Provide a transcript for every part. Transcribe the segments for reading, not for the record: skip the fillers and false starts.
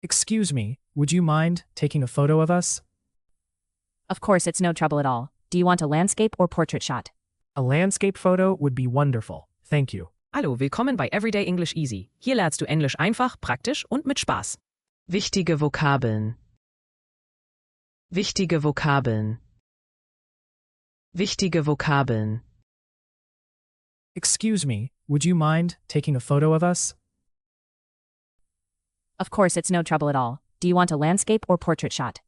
Excuse me, would you mind taking a photo of us? Of course, it's no trouble at all. Do you want a landscape or portrait shot? A landscape photo would be wonderful. Thank you. Hallo, willkommen bei Everyday English Easy. Hier lernst du Englisch einfach, praktisch und mit Spaß. Wichtige Vokabeln. Wichtige Vokabeln. Wichtige Vokabeln. Excuse me, would you mind taking a photo of us? Of course, it's no trouble at all. Do you want a landscape or portrait shot?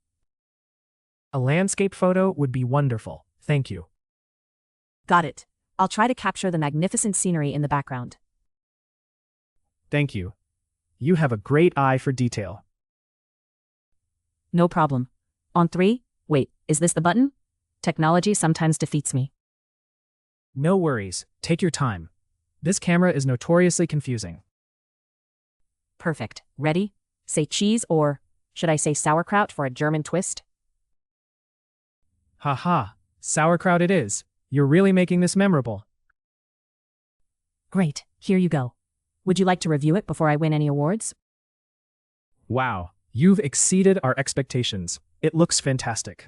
A landscape photo would be wonderful. Thank you. Got it. I'll try to capture the magnificent scenery in the background. Thank you. You have a great eye for detail. No problem. On 3, wait, is this the button? Technology sometimes defeats me. No worries, take your time. This camera is notoriously confusing. Perfect. Ready? Say cheese or, should I say sauerkraut for a German twist? Haha, sauerkraut it is. You're really making this memorable. Great, here you go. Would you like to review it before I win any awards? Wow, you've exceeded our expectations. It looks fantastic.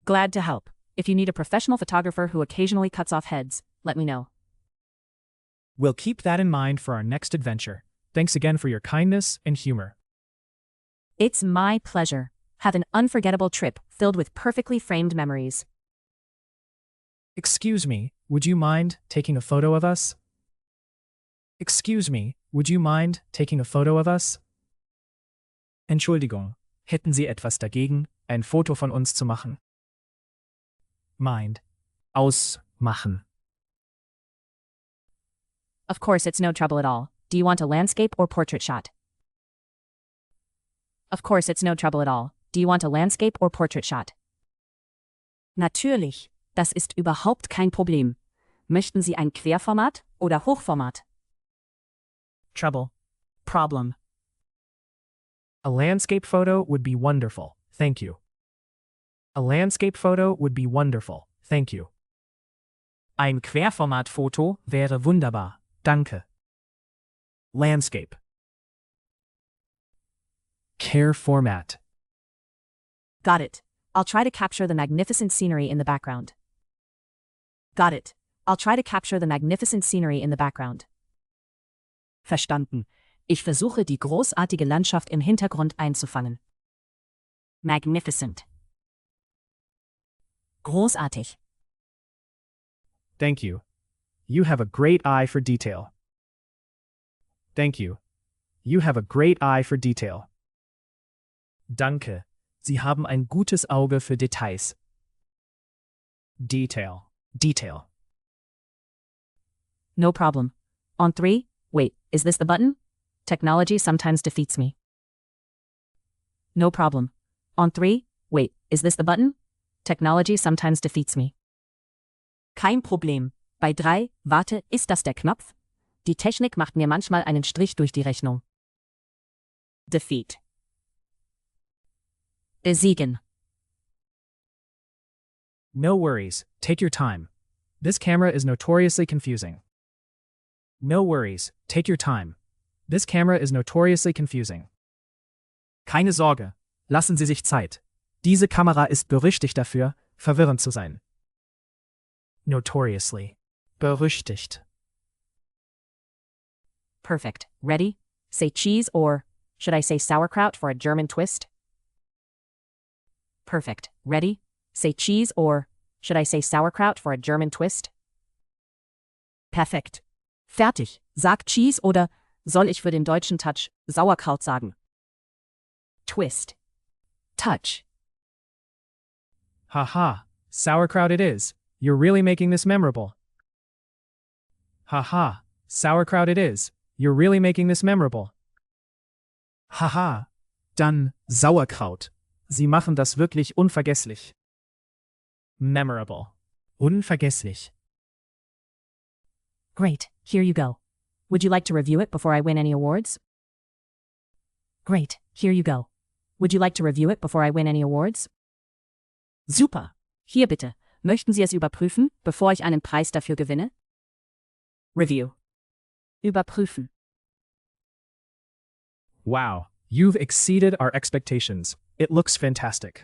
Glad to help. If you need a professional photographer who occasionally cuts off heads, let me know. We'll keep that in mind for our next adventure. Thanks again for your kindness and humor. It's my pleasure. Have an unforgettable trip filled with perfectly framed memories. Excuse me, would you mind taking a photo of us? Excuse me, would you mind taking a photo of us? Entschuldigung, hätten Sie etwas dagegen, ein Foto von uns zu machen? Mind. Ausmachen. Of course, it's no trouble at all. Do you want a landscape or portrait shot? Of course, it's no trouble at all. Do you want a landscape or portrait shot? Natürlich. Das ist überhaupt kein Problem. Möchten Sie ein Querformat oder Hochformat? Trouble. Problem. A landscape photo would be wonderful. Thank you. A landscape photo would be wonderful. Thank you. Ein Querformatfoto wäre wunderbar. Danke. Landscape. Care format. Got it. I'll try to capture the magnificent scenery in the background. Got it. I'll try to capture the magnificent scenery in the background. Verstanden. Ich versuche, die großartige Landschaft im Hintergrund einzufangen. Magnificent. Großartig. Thank you. You have a great eye for detail. Thank you. You have a great eye for detail. Danke. Sie haben ein gutes Auge für Details. Detail. Detail. No problem. On 3, wait, is this the button? Technology sometimes defeats me. No problem. On 3, wait, is this the button? Technology sometimes defeats me. Kein Problem. Bei 3, warte, ist das der Knopf? Die Technik macht mir manchmal einen Strich durch die Rechnung. Defeat. Besiegen. No worries, take your time. This camera is notoriously confusing. No worries, take your time. This camera is notoriously confusing. Keine Sorge, lassen Sie sich Zeit. Diese Kamera ist berüchtigt dafür, verwirrend zu sein. Notoriously. Berüchtigt. Perfect. Ready? Say cheese or, should I say sauerkraut for a German twist? Perfect. Ready? Say cheese or, should I say sauerkraut for a German twist? Perfekt. Fertig. Sag Cheese oder, soll ich für den deutschen Touch, Sauerkraut sagen? Twist. Touch. Haha, sauerkraut it is. You're really making this memorable. Haha, sauerkraut it is. You're really making this memorable. Haha, dann Sauerkraut. Sie machen das wirklich unvergesslich. Memorable. Unvergesslich. Great, here you go. Would you like to review it before I win any awards? Great, here you go. Would you like to review it before I win any awards? Super. Hier bitte. Möchten Sie es überprüfen, bevor ich einen Preis dafür gewinne? Review. Überprüfen. Wow, you've exceeded our expectations. It looks fantastic.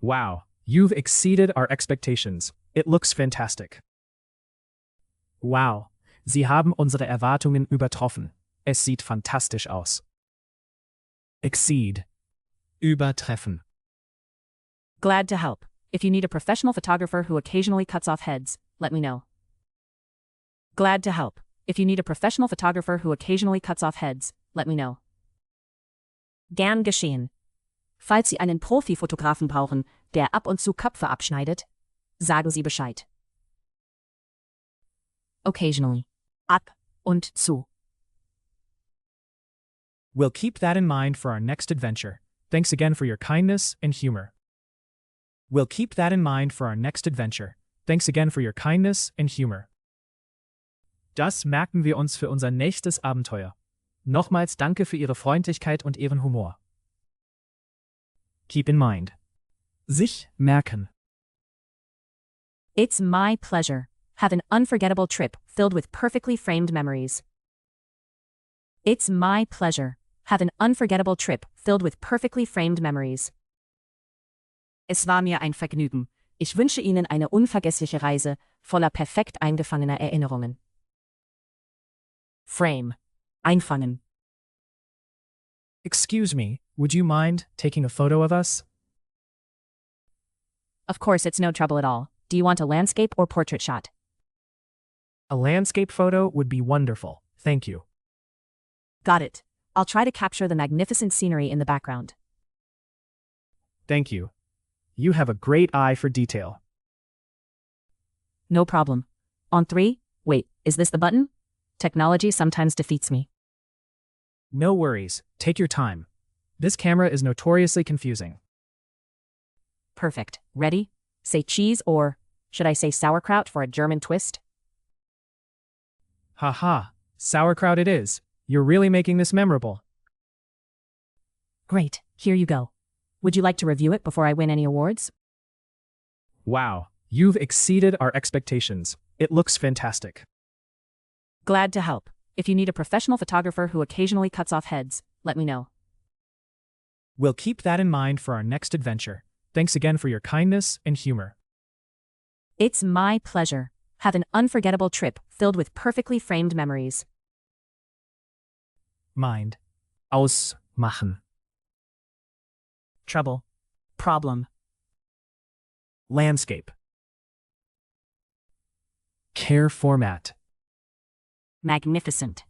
Wow, you've exceeded our expectations. It looks fantastic. Wow, Sie haben unsere Erwartungen übertroffen. Es sieht fantastisch aus. Exceed. Übertreffen. Glad to help. If you need a professional photographer who occasionally cuts off heads, let me know. Glad to help. If you need a professional photographer who occasionally cuts off heads, let me know. Gern geschehen. Falls Sie einen Profi-Fotografen brauchen, der ab und zu Köpfe abschneidet, sagen Sie Bescheid. Occasionally. Ab und zu. We'll keep that in mind for our next adventure. Thanks again for your kindness and humor. We'll keep that in mind for our next adventure. Thanks again for your kindness and humor. Das merken wir uns für unser nächstes Abenteuer. Nochmals danke für Ihre Freundlichkeit und Ihren Humor. Keep in mind. Sich merken. It's my pleasure. Have an unforgettable trip filled with perfectly framed memories. It's my pleasure. Have an unforgettable trip filled with perfectly framed memories. Es war mir ein Vergnügen. Ich wünsche Ihnen eine unvergessliche Reise voller perfekt eingefangener Erinnerungen. Frame. Einfangen. Excuse me, would you mind taking a photo of us? Of course, it's no trouble at all. Do you want a landscape or portrait shot? A landscape photo would be wonderful, thank you. Got it. I'll try to capture the magnificent scenery in the background. Thank you. You have a great eye for detail. No problem. On 3, wait, is this the button? Technology sometimes defeats me. No worries, take your time. This camera is notoriously confusing. Perfect. Ready? Say cheese or, should I say sauerkraut for a German twist? Haha, sauerkraut it is. You're really making this memorable. Great, here you go. Would you like to review it before I win any awards? Wow, you've exceeded our expectations. It looks fantastic. Glad to help. If you need a professional photographer who occasionally cuts off heads, let me know. We'll keep that in mind for our next adventure. Thanks again for your kindness and humor. It's my pleasure. Have an unforgettable trip filled with perfectly framed memories. Mind. Ausmachen. Trouble. Problem. Landscape. Care format. Magnificent.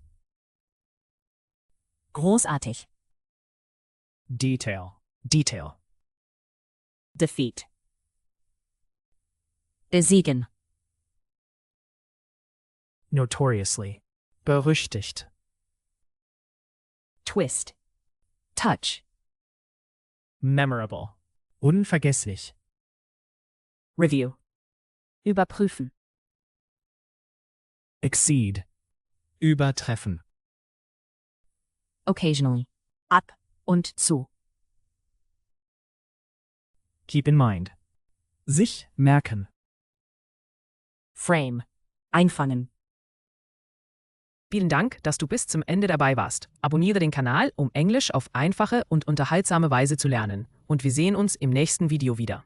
Großartig. Detail. Detail. Defeat. Besiegen. Notoriously. Berüchtigt. Twist. Touch. Memorable. Unvergesslich. Review. Überprüfen. Exceed. Übertreffen. Occasionally. Ab und zu. Keep in mind. Sich merken. Frame. Einfangen. Vielen Dank, dass du bis zum Ende dabei warst. Abonniere den Kanal, um Englisch auf einfache und unterhaltsame Weise zu lernen. Und wir sehen uns im nächsten Video wieder.